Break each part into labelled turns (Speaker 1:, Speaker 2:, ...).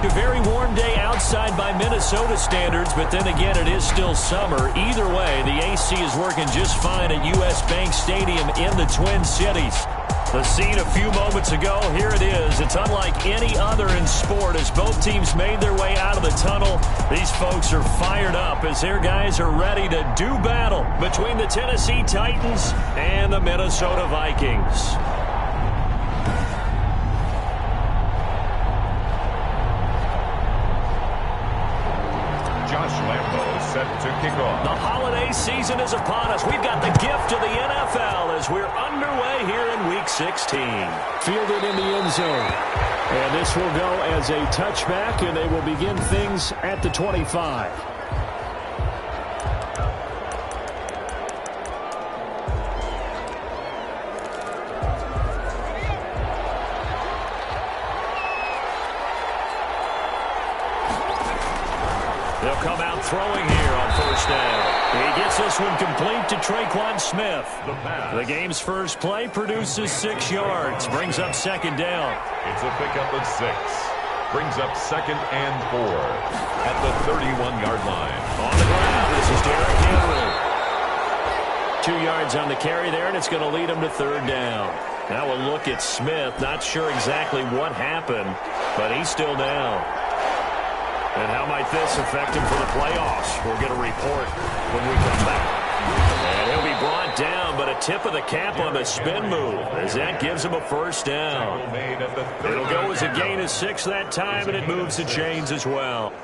Speaker 1: A very warm day outside by Minnesota standards, but then again, it is still summer. Either way, the AC is working just fine at U.S. Bank Stadium in the Twin Cities. The scene a few moments ago, here it is. It's unlike any other in sport as both teams made their way out of the tunnel. These folks are fired up as their guys are ready to do battle between the Tennessee Titans and the Minnesota Vikings.
Speaker 2: Set to kick off.
Speaker 1: The holiday season is upon us. We've got the gift of the NFL as we're underway here in Week 16.
Speaker 3: Fielded in the end zone. And this will go as a touchback, and they will begin things at the 25.
Speaker 1: They'll come out throwing here on first down. He gets this one complete to Traquan Smith. The game's first play produces 6 yards. Brings up second down.
Speaker 2: It's a pickup of 6. Brings up 2nd and 4 at the 31-yard line.
Speaker 1: On the ground, this is Derrick Henry. 2 yards on the carry there, and it's going to lead him to third down. Now we'll look at Smith. Not sure exactly what happened, but he's still down. And how might this affect him for the playoffs? We'll get a report when we come back. And he'll be brought down, but a tip of the cap on the spin move as that gives him a first down. It'll go as a gain of 6 that time, and it moves the chains as well.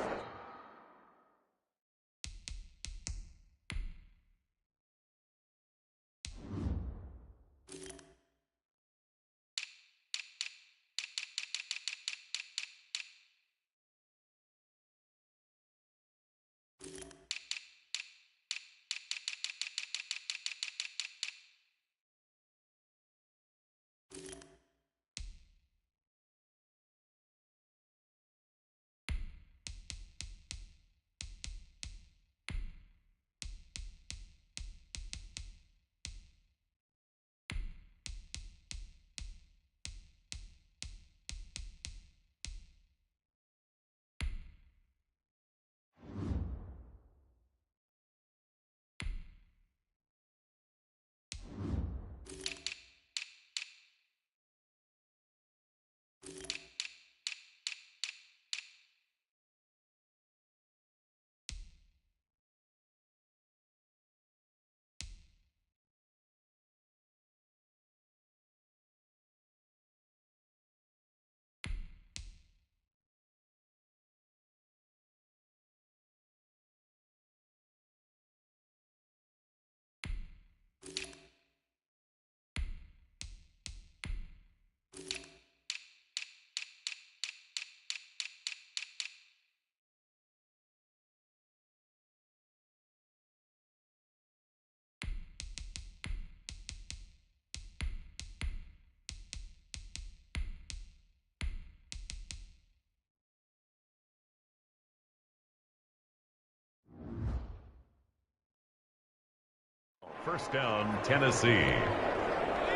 Speaker 2: First down, Tennessee.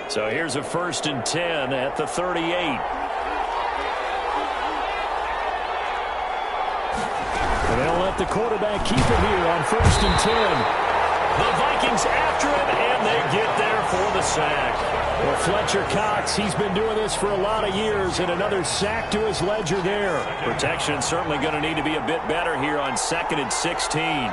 Speaker 1: So here's a 1st and 10 at the 38.
Speaker 3: And they'll let the quarterback keep it here on 1st and 10.
Speaker 1: The Vikings after him, and they get there for the sack.
Speaker 3: Well, Fletcher Cox, he's been doing this for a lot of years, and another sack to his ledger there.
Speaker 1: Protection certainly going to need to be a bit better here on 2nd and 16.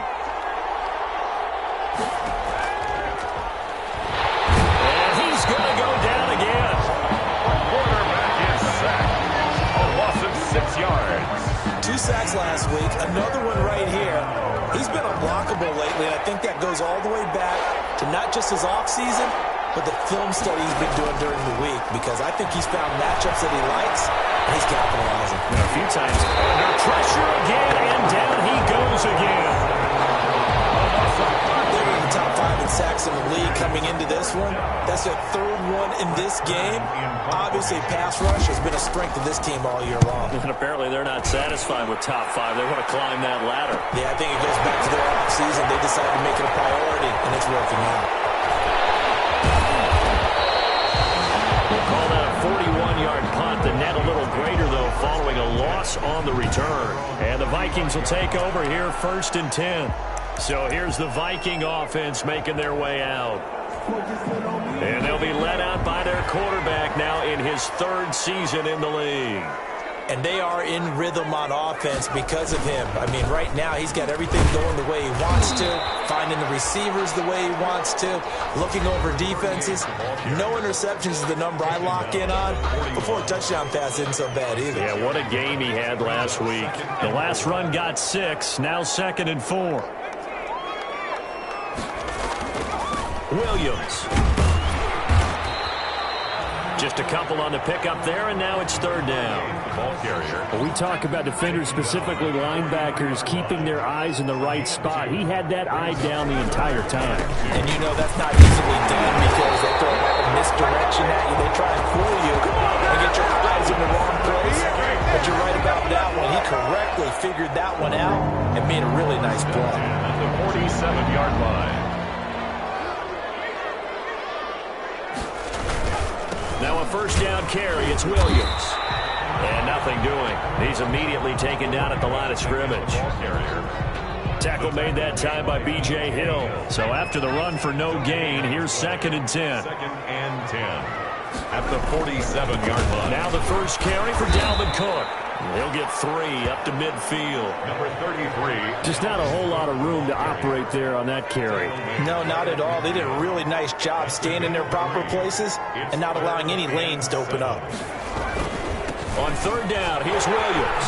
Speaker 4: Sacks last week, another one right here. He's been unblockable lately, and I think that goes all the way back to not just his offseason, but the film study he's been doing during the week, because I think he's found matchups that he likes, and he's capitalizing.
Speaker 1: A few times under pressure again, and down he goes again.
Speaker 4: They're in the top 5 in sacks in the league coming into this one. That's their 3rd one in this game. Obviously, pass rush has been a strength of this team all year long.
Speaker 1: And apparently they're not satisfied with top 5. They want to climb that ladder.
Speaker 4: Yeah, I think it goes back to their offseason. They decided to make it a priority, and it's working out.
Speaker 1: We'll call that a 41-yard punt. The net a little greater, though, following a loss pass on the return. And the Vikings will take over here 1st and 10. So here's the Viking offense making their way out. And they'll be led out by their quarterback now in his 3rd season in the league.
Speaker 4: And they are in rhythm on offense because of him. I mean, right now he's got everything going the way he wants to, finding the receivers the way he wants to, looking over defenses. No interceptions is the number I lock in on. Before a touchdown pass isn't so bad either.
Speaker 1: Yeah, what a game he had last week. The last run got 6, now 2nd and 4. Williams. Just a couple on the pickup there, and now it's 3rd down.
Speaker 2: Ball carrier.
Speaker 3: Well, we talk about defenders, specifically linebackers, keeping their eyes in the right spot. He had that eye down the entire time.
Speaker 4: And you know that's not easily done because they throw a lot of misdirection at you. They try and fool you and get your eyes in the wrong place. But you're right about that one. He correctly figured that one out and made a really nice play.
Speaker 2: At the 47-yard line.
Speaker 1: Now a 1st down carry. It's Williams. And nothing doing. He's immediately taken down at the line of scrimmage. Tackle made that time by B.J. Hill. So after the run for no gain, here's 2nd and 10.
Speaker 2: 2nd and 10. At the 47-yard line.
Speaker 1: Now the first carry for Dalvin Cook. He'll get 3 up to midfield.
Speaker 2: Number 33.
Speaker 3: Just not a whole lot of room to operate there on that carry.
Speaker 4: No, not at all. They did a really nice job staying in their proper places and not allowing any lanes to open up.
Speaker 1: On 3rd down, here's Williams.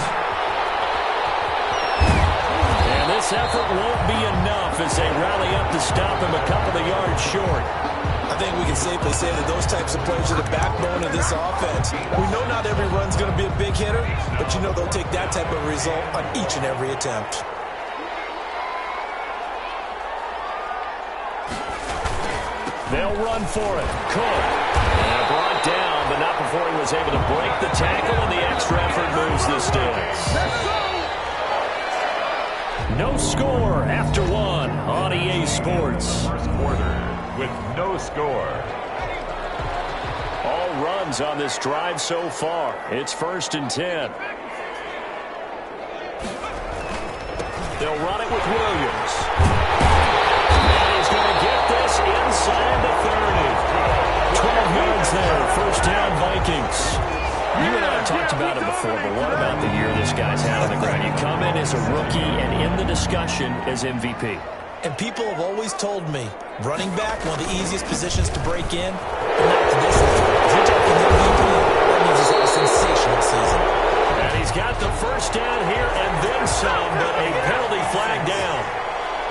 Speaker 1: And this effort won't be enough as they rally up to stop him a couple of yards short.
Speaker 4: I think we can safely say that those types of plays are the backbone of this offense. We know not every run's going to be a big hitter, but you know they'll take that type of result on each and every attempt.
Speaker 1: They'll run for it. Cook. And brought down, but not before he was able to break the tackle, and the extra effort moves the sticks. No score after 1 on EA Sports.
Speaker 2: First quarter with no score.
Speaker 1: All runs on this drive so far. It's 1st and 10. They'll run it with Williams. And he's going to get this inside the 30. 12 yards there. 1st down, Vikings. You and I have talked about it before, but what about the year this guy's had on the ground? You come in as a rookie and in the discussion as MVP.
Speaker 4: And people have always told me, running back, one of the easiest positions to break in, but not to this level. If you're talking MVP, that means he's had a sensational season.
Speaker 1: And he's got the 1st down here and then some, but a penalty flag down.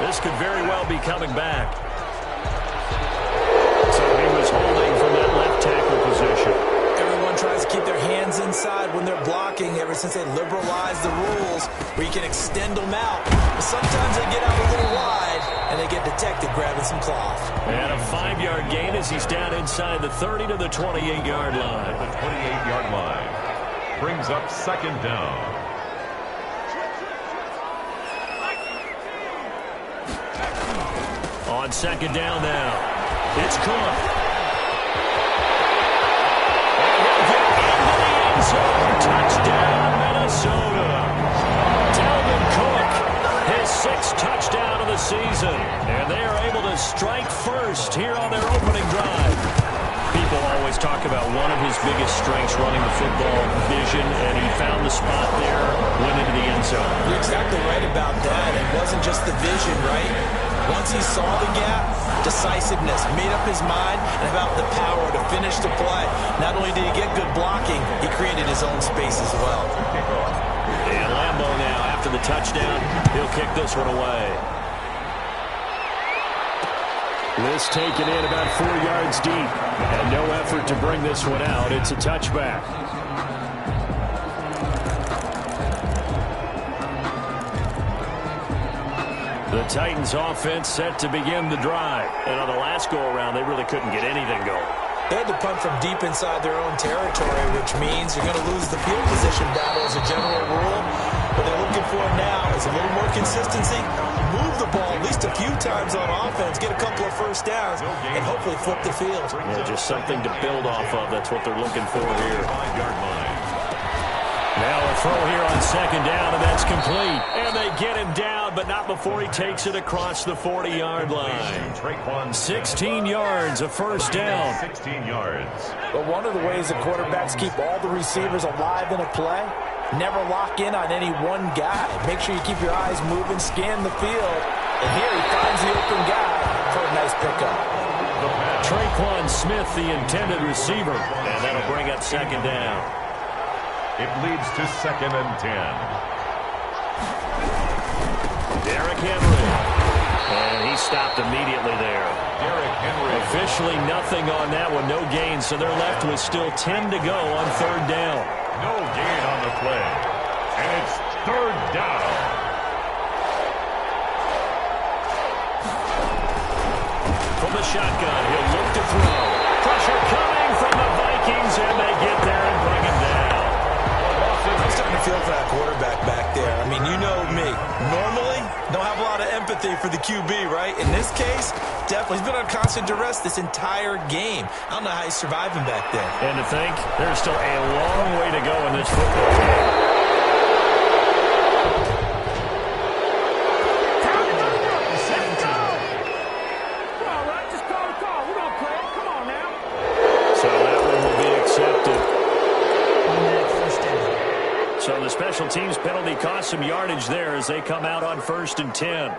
Speaker 1: This could very well be coming back. So he was holding from that left tackle position.
Speaker 4: Everyone tries to keep their hands inside when they're blocking ever since they liberalized the rules where you can extend them out. But sometimes they get out a little wide and they get detected grabbing some cloth.
Speaker 1: And a 5-yard gain as he's down inside the 30 to the 28-yard line.
Speaker 2: The 28-yard line. Brings up 2nd down.
Speaker 1: On 2nd down now, it's Cook. Touchdown, Minnesota. Dalvin Cook, his 6th touchdown of the season. And they are able to strike first here on their opening drive. People always talk about one of his biggest strengths running the football, vision, and he found the spot there, went into the end zone.
Speaker 4: You're exactly right about that. It wasn't just the vision, right? Once he saw the gap, decisiveness, made up his mind, and about the power to finish the play. Not only did he get good blocking, he created his own space as well.
Speaker 1: And Lambeau now, after the touchdown, he'll kick this one away.
Speaker 3: This taken in about 4 yards deep. And no effort to bring this one out. It's a touchback.
Speaker 1: The Titans offense set to begin the drive. And on the last go-around, they really couldn't get anything going.
Speaker 4: They had to punt from deep inside their own territory, which means you're going to lose the field position battle as a general rule. What they're looking for now is a little more consistency, move the ball at least a few times on offense, get a couple of 1st downs, and hopefully flip the field.
Speaker 1: Yeah, just something to build off of. That's what they're looking for here.
Speaker 2: 5-yard line.
Speaker 1: Now a throw here on second down, and that's complete. And they get him down, but not before he takes it across the 40-yard line. 16 yards, a first down.
Speaker 2: 16 yards.
Speaker 4: But one of the ways the quarterbacks keep all the receivers alive in a play, never lock in on any one guy. Make sure you keep your eyes moving, scan the field. And here he finds the open guy for a nice pickup.
Speaker 1: Traquan Smith, the intended receiver. And that'll bring up second down.
Speaker 2: It leads to 2nd and 10.
Speaker 1: Derrick Henry. And he stopped immediately there.
Speaker 2: Derrick Henry.
Speaker 1: Officially nothing on that one, no gain. So they're left with still 10 to go on third down.
Speaker 2: No gain on the play. And it's third down.
Speaker 1: From the shotgun, he'll look to throw. Pressure coming from the Vikings, and they get there and bring him down.
Speaker 4: I'm starting to feel for that quarterback back there. I mean, you know me. Normally, don't have a lot of empathy for the QB, right? In this case, definitely. He's been on constant duress this entire game. I don't know how he's surviving back there.
Speaker 1: And to think, there's still a long way to go in this football game. So the special teams penalty cost some yardage there as they come out on 1st and 10.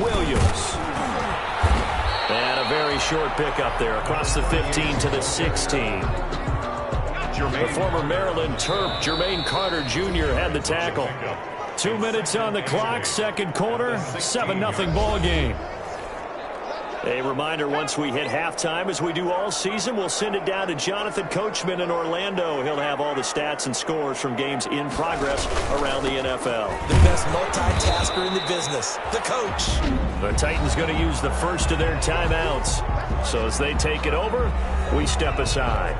Speaker 1: Williams. And a very short pickup there across the 15 to the 16. The former Maryland Terp, Jermaine Carter Jr. had the tackle. 2 minutes on the clock, second quarter, 7-0 ball game. A reminder, once we hit halftime, as we do all season, we'll send it down to Jonathan Coachman in Orlando. He'll have all the stats and scores from games in progress around the NFL.
Speaker 4: The best multitasker in the business, the coach.
Speaker 1: The Titans going to use the first of their timeouts. So as they take it over, we step aside.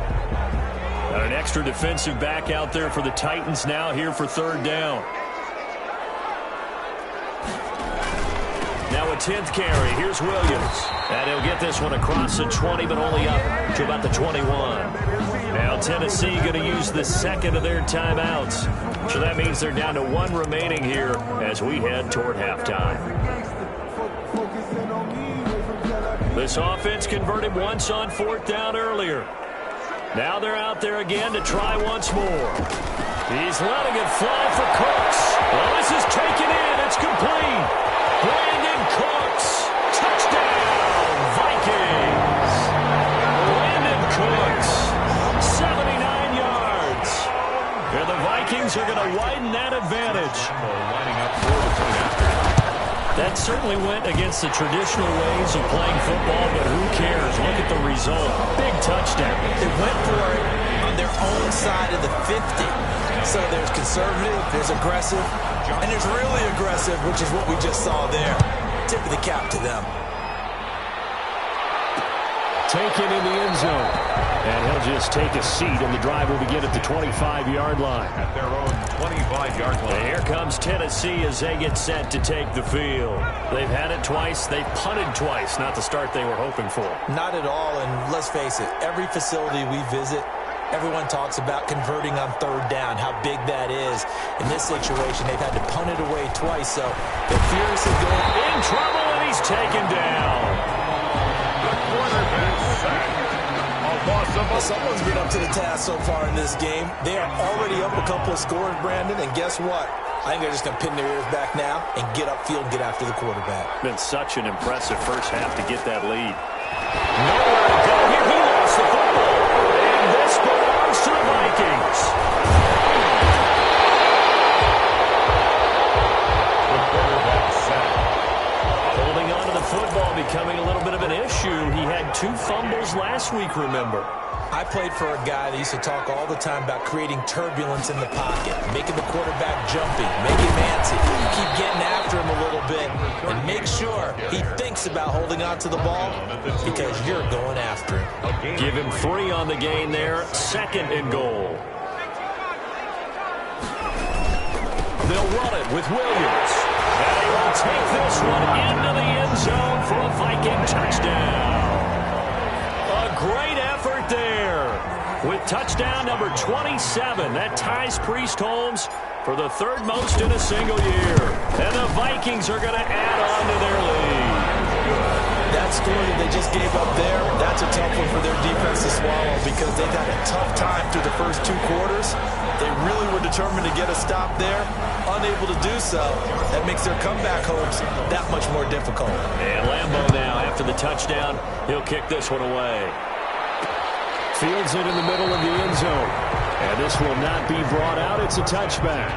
Speaker 1: Got an extra defensive back out there for the Titans now here for third down. Now a 10th carry. Here's Williams. And he'll get this one across the 20, but only up to about the 21. Now Tennessee going to use the second of their timeouts. So that means they're down to one remaining here as we head toward halftime. This offense converted once on 4th down earlier. Now they're out there again to try once more. He's letting it fly for Cooks. Well, this is taken in. It's complete. Brandon Cooks, touchdown, Vikings. Brandon Cooks, 79 yards. And the Vikings are going to widen that advantage. That certainly went against the traditional ways of playing football, but who cares? Look at the result. Big touchdown.
Speaker 4: They went for it on their own side of the 50. So there's conservative, there's aggressive, and there's really aggressive, which is what we just saw there. Tip of the cap to them.
Speaker 3: Taken in the end zone. And he'll just take a seat, and the drive will begin at the 25-yard line.
Speaker 2: At their own 25-yard line.
Speaker 1: And here comes Tennessee as they get set to take the field. They've had it twice. They've punted twice. Not the start they were hoping for.
Speaker 4: Not at all, and let's face it, every facility we visit, everyone talks about converting on third down, how big that is. In this situation, they've had to punt it away twice, so they're furiously going
Speaker 1: in trouble, and he's taken down.
Speaker 2: The quarterback sacked.
Speaker 4: Someone's been up to the task so far in this game. They are already up a couple of scores, Brandon, and guess what? I think they're just going to pin their ears back now and get upfield and get after the quarterback.
Speaker 1: Been such an impressive first half to get that lead. Nowhere to go here. He lost the football. And this belongs to the Vikings.
Speaker 2: The quarterback sacked.
Speaker 1: Holding on to the football becoming a little bit of an issue. He had 2 fumbles last week, remember.
Speaker 4: I played for a guy that used to talk all the time about creating turbulence in the pocket, making the quarterback jumpy, make him antsy. Keep getting after him a little bit, and make sure he thinks about holding on to the ball because you're going after him.
Speaker 1: Give him 3 on the gain there, 2nd and goal. They'll run it with Williams. And he will take this one into the end zone for a Viking touchdown. A great effort there with touchdown number 27. That ties Priest Holmes for the third most in a single year. And the Vikings are going to add on to their lead.
Speaker 4: That score that they just gave up there, that's a tough one for their defense to swallow because they've had a tough time through the first 2 quarters. They really were determined to get a stop there, unable to do so. That makes their comeback hopes that much more difficult.
Speaker 1: And Lambeau now, after the touchdown, he'll kick this one away.
Speaker 3: Fields it in the middle of the end zone. And this will not be brought out. It's a touchback.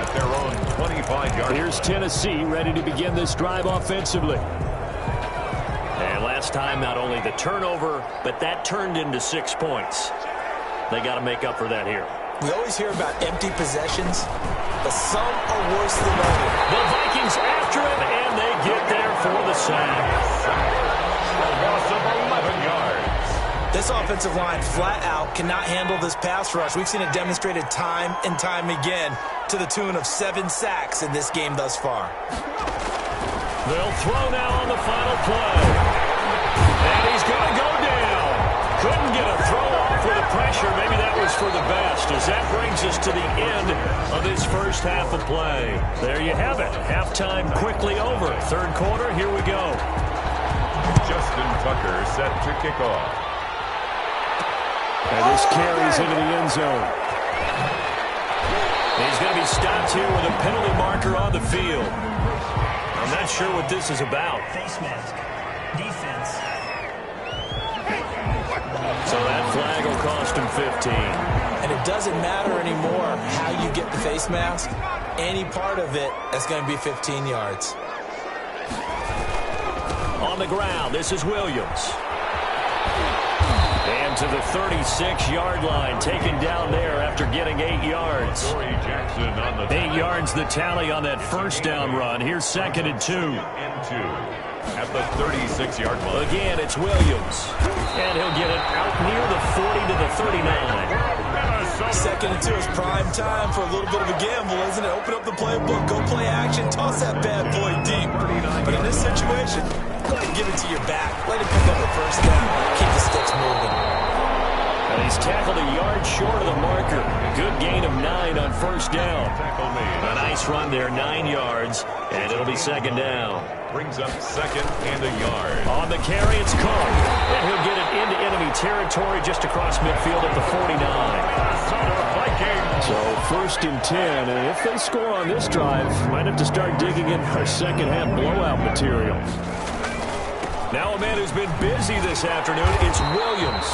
Speaker 2: At their own 25-yard.
Speaker 3: Here's Tennessee ready to begin this drive offensively.
Speaker 1: And last time, not only the turnover, but that turned into 6 points. They got to make up for that here.
Speaker 4: We always hear about empty possessions, but some are worse than others.
Speaker 1: The Vikings after him, and they get there for the sack.
Speaker 2: A loss of 11 yards.
Speaker 4: This offensive line flat out cannot handle this pass rush. We've seen it demonstrated time and time again to the tune of 7 sacks in this game thus far.
Speaker 1: They'll throw now on the final play. And he's going to go down. Couldn't get a throw off with the pressure. Maybe that was for the best, as that brings us to the end of this first half of play. There you have it. Halftime quickly over. Third quarter, here we go.
Speaker 2: Justin Tucker set to kick off.
Speaker 3: And this carries into the end zone.
Speaker 1: He's going to be stopped here with a penalty marker on the field. I'm not sure what this is about.
Speaker 5: Face mask. Defense.
Speaker 1: So that flag will cost him 15.
Speaker 4: And it doesn't matter anymore how you get the face mask. Any part of it is going to be 15 yards.
Speaker 1: On the ground, this is Williams. And to the 36-yard line, taken down there after getting 8 yards. 8 yards the tally on that first down run. Here's 2nd and 2.
Speaker 2: At the 36-yard line.
Speaker 1: Again, it's Williams. And he'll get it out near the 40 to the 39.
Speaker 4: 2nd and 2 is prime time for a little bit of a gamble, isn't it? Open up the playbook, go play action, toss that bad boy deep. But in this situation, go ahead and give it to your back. Let him pick up the first down. Keep the sticks moving.
Speaker 1: And he's tackled a yard short of the marker. Good gain of 9 on first down. A nice run there, 9 yards, and it'll be 2nd down.
Speaker 2: Brings up 2nd and a yard.
Speaker 1: On the carry, it's Cook. And he'll get it into enemy territory just across midfield at the 49.
Speaker 3: So 1st and 10, and if they score on this drive, might have to start digging in our second half blowout material.
Speaker 1: Now a man who's been busy this afternoon, it's Williams.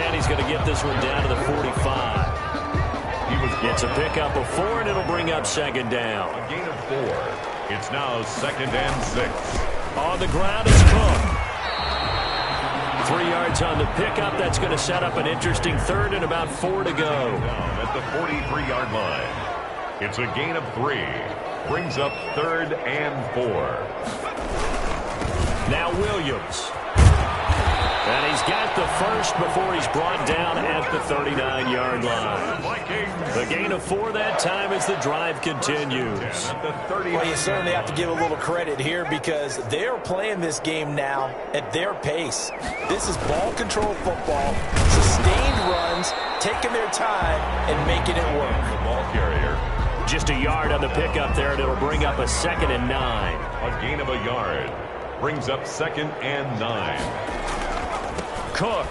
Speaker 1: And he's going to get this one down to the 45. Gets a pickup of 4, and it'll bring up 2nd down.
Speaker 2: A gain of 4. It's now 2nd and 6.
Speaker 1: On the ground is Cook. 3 yards on the pickup. That's going to set up an interesting 3rd and about 4 to go.
Speaker 2: Down at the 43-yard line. It's a gain of 3. Brings up 3rd and 4.
Speaker 1: Now Williams. And he's got the first before he's brought down at the 39-yard line. The gain of 4 that time as the drive continues.
Speaker 4: Well, you certainly have to give a little credit here because they're playing this game now at their pace. This is ball control football, sustained runs, taking their time and making it work.
Speaker 2: The ball carrier.
Speaker 1: Just a yard on the pickup there, and it'll bring up a 2nd and 9.
Speaker 2: A gain of a yard. Brings up 2nd and 9.
Speaker 1: Cook.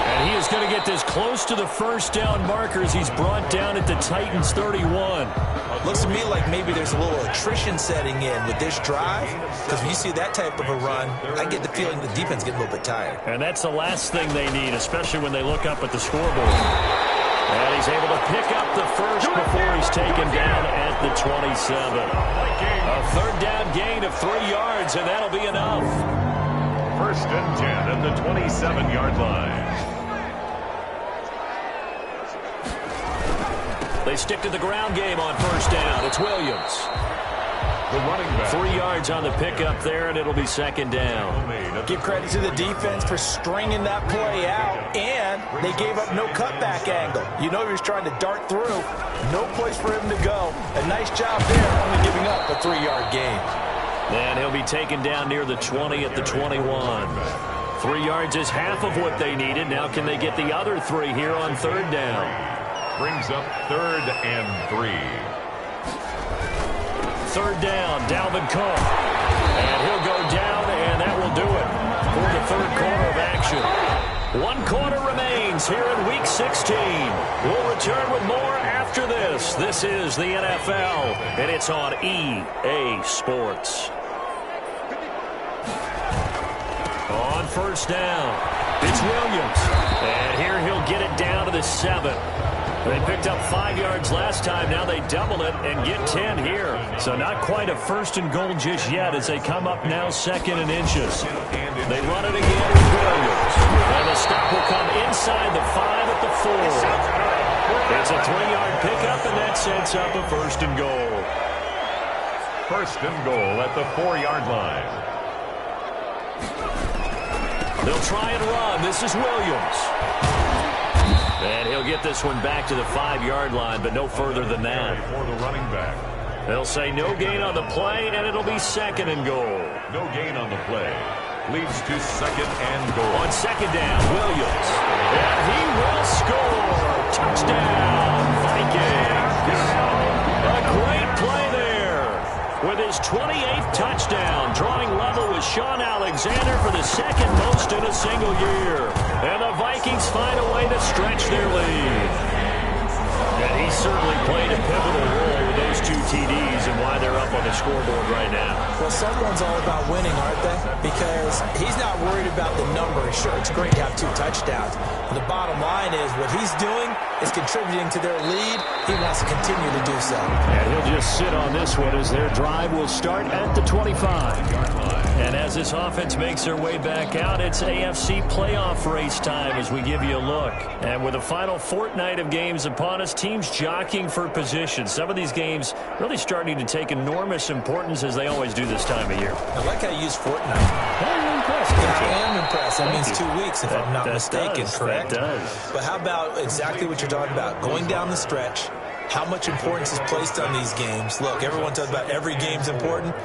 Speaker 1: And he is going to get this close to the first down markers. He's brought down at the Titans 31.
Speaker 4: Looks to me like maybe there's a little attrition setting in with this drive, because when you see that type of a run, I get the feeling the defense getting a little bit tired.
Speaker 1: And that's the last thing they need, especially when they look up at the scoreboard. And he's able to pick up the first before he's taken down at the 27. A 3rd down gain of 3 yards, and that'll be enough.
Speaker 2: 1st and 10 at the 27-yard line.
Speaker 1: They stick to the ground game on 1st down. It's Williams.
Speaker 2: The running back.
Speaker 1: 3 yards on the pickup there, and it'll be 2nd down.
Speaker 4: Give credit to the defense for stringing that play out, and they gave up no cutback angle. You know he was trying to dart through. No place for him to go. A nice job there, only giving up a 3-yard gain.
Speaker 1: And he'll be taken down near the 20 at the 21. 3 yards is half of what they needed. Now can they get the other 3 here on third down?
Speaker 2: Brings up 3rd and 3.
Speaker 1: Third down, Dalvin Cook. And he'll go down, and that will do it for the third quarter of action. 1 quarter remains here in Week 16. We'll return with more after this. This is the NFL, and it's on EA Sports. On first down, it's Williams. And here he'll get it down to the 7. They picked up 5 yards last time. Now they double it and get 10 here. So not quite a first and goal just yet as they come up now 2nd and inches. They run it again with Williams. And the stop will come inside the 5 at the 4. It's a 3-yard pickup, and that sets up a first and goal.
Speaker 2: First and goal at the 4-yard line.
Speaker 1: They'll try and run. This is Williams. And he'll get this one back to the 5-yard line, but no further than that.
Speaker 2: For the running back.
Speaker 1: They'll say no gain on the play, and it'll be 2nd and goal.
Speaker 2: No gain on the play. Leads to 2nd and goal.
Speaker 1: On 2nd down, Williams. And he will score. Touchdown, Vikings. A great play there. With his 28th touchdown, drawing level with Sean Alexander for the 2nd most in a single year. And the Vikings find a way to stretch their lead. And he certainly played a pivotal role with those 2 TDs and why they're up on the scoreboard right now.
Speaker 4: Well, someone's all about winning, aren't they? Because he's not worried about the number. Sure, it's great to have 2 touchdowns. And the bottom line is what he's doing is contributing to their lead. He wants to continue to do so.
Speaker 3: And he'll just sit on this one as their drive will start at the 25-yard line.
Speaker 1: And as this offense makes their way back out, it's AFC playoff race time as we give you a look. And with the final fortnight of games upon us, teams jockeying for position. Some of these games really starting to take enormous importance as they always do this time of year.
Speaker 4: I like how you use fortnight.
Speaker 1: I'm impressed.
Speaker 4: I am impressed. That means 2 weeks, if I'm not mistaken, correct?
Speaker 1: That does.
Speaker 4: But how about exactly what you're talking about? Going down the stretch, how much importance is placed on these games. Look, everyone talks about every game's important.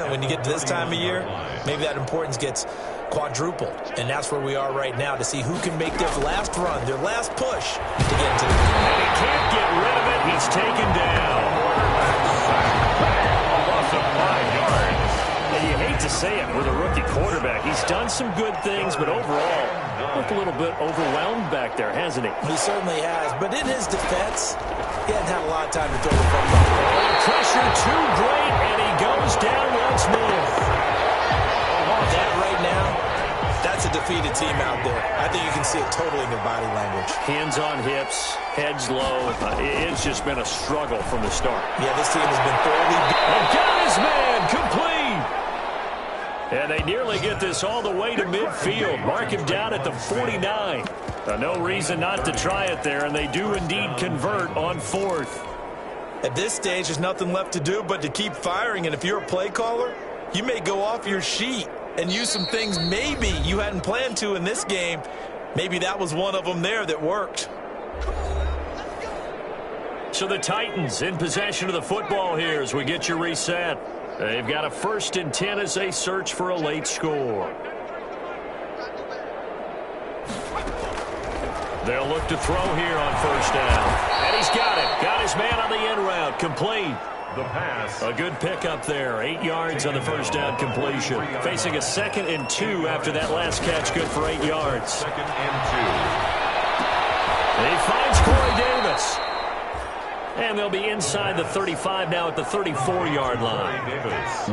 Speaker 4: When you get to this time of year, maybe that importance gets quadrupled. And that's where we are right now to see who can make their last run, their last push to get into the game.
Speaker 1: And he can't get rid of it. He's taken down.
Speaker 2: A loss of 5 yards.
Speaker 1: And you hate to say it with a rookie quarterback. He's done some good things, but overall, looked a little bit overwhelmed back there, hasn't he?
Speaker 4: He certainly has. But in his defense, he hasn't had a lot of time to throw the football.
Speaker 1: Pressure too great, and he goes down once more.
Speaker 4: That right now, that's a defeated team out there. I think you can see it totally in their body language.
Speaker 1: Hands on hips, heads low. It's just been a struggle from the start.
Speaker 4: Yeah, this team has been thoroughly
Speaker 1: And got his man complete. And they nearly get this all the way to midfield. Mark him down at the 49. No reason not to try it there, and they do indeed convert on 4th.
Speaker 4: At this stage, there's nothing left to do but to keep firing. And if you're a play caller, you may go off your sheet and use some things maybe you hadn't planned to in this game. Maybe that was one of them there that worked.
Speaker 1: So the Titans in possession of the football here as we get you reset. They've got a 1st and 10 as they search for a late score. They'll look to throw here on 1st down. And he's got it. Got his man on the end route. Complete.
Speaker 2: The pass.
Speaker 1: A good pickup there. 8 yards on the 1st down completion. Facing a 2nd and 2 after that last catch. Good for 8 yards.
Speaker 2: 2nd and 2.
Speaker 1: He finds Corey Davis. And they'll be inside the 35 now at the 34-yard line.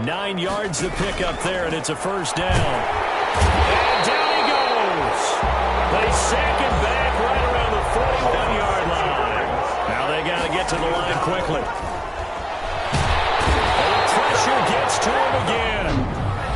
Speaker 1: 9 yards to pick up there, and it's a 1st down. And down he goes. They sack him back right around the 41-yard line. Now they got to get to the line quickly. And the pressure gets to him again.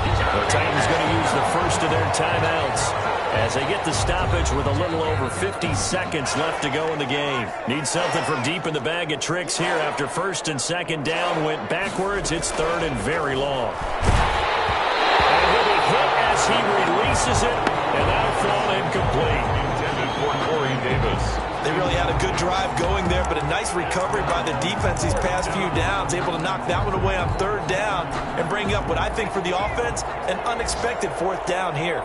Speaker 1: The Titans going to use the first of their timeouts as they get the stoppage with a little over 50 seconds left to go in the game. Need something from deep in the bag of tricks here after 1st and 2nd down went backwards. It's 3rd and very long. And he'll be hit as he releases it, and that'll fall incomplete.
Speaker 2: Intended for Corey Davis.
Speaker 4: They really had a good drive going there, but a nice recovery by the defense these past few downs, able to knock that one away on third down and bring up what I think for the offense, an unexpected fourth down here.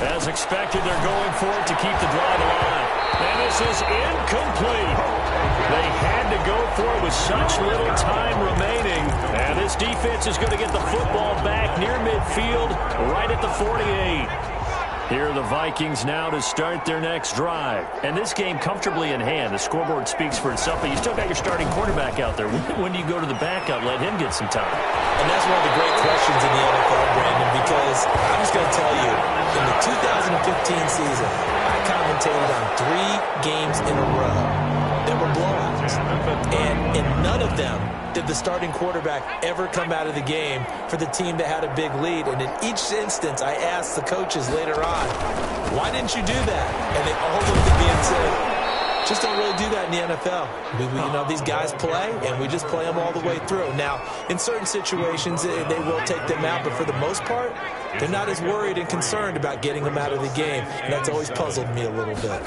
Speaker 3: As expected, they're going for it to keep the drive alive. And this is incomplete. They had to go for it with such little time remaining. And this defense is going to get the football back near midfield, right at the 48. Here are the Vikings now to start their next drive. And this game comfortably in hand. The scoreboard speaks for itself, but you still got your starting quarterback out there. When do you go to the backup, let him get some time?
Speaker 4: And that's one of the great questions in the NFL, Brandon, because I'm just going to tell you, in the 2015 season, I commentated on 3 games in a row that were blowouts. And in none of them did the starting quarterback ever come out of the game for the team that had a big lead. And in each instance, I asked the coaches later on, why didn't you do that? And they all looked at me and said, just don't really do that in the NFL. You know, these guys play, and we just play them all the way through. Now, in certain situations, they will take them out, but for the most part, they're not as worried and concerned about getting them out of the game, and that's always puzzled me a little bit.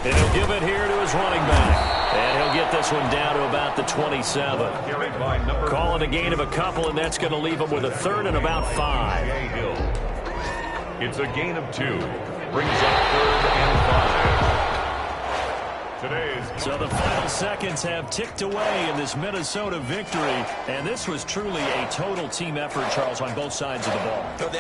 Speaker 3: And he'll give it here to his running back. And he'll get this one down to about the 27. Call it a gain of a couple, and that's going to leave him with a third and about 5.
Speaker 2: It's a gain of 2. Brings up 3rd and 5.
Speaker 3: So the final seconds have ticked away in this Minnesota victory, and this was truly a total team effort, Charles, on both sides of the ball.
Speaker 4: So they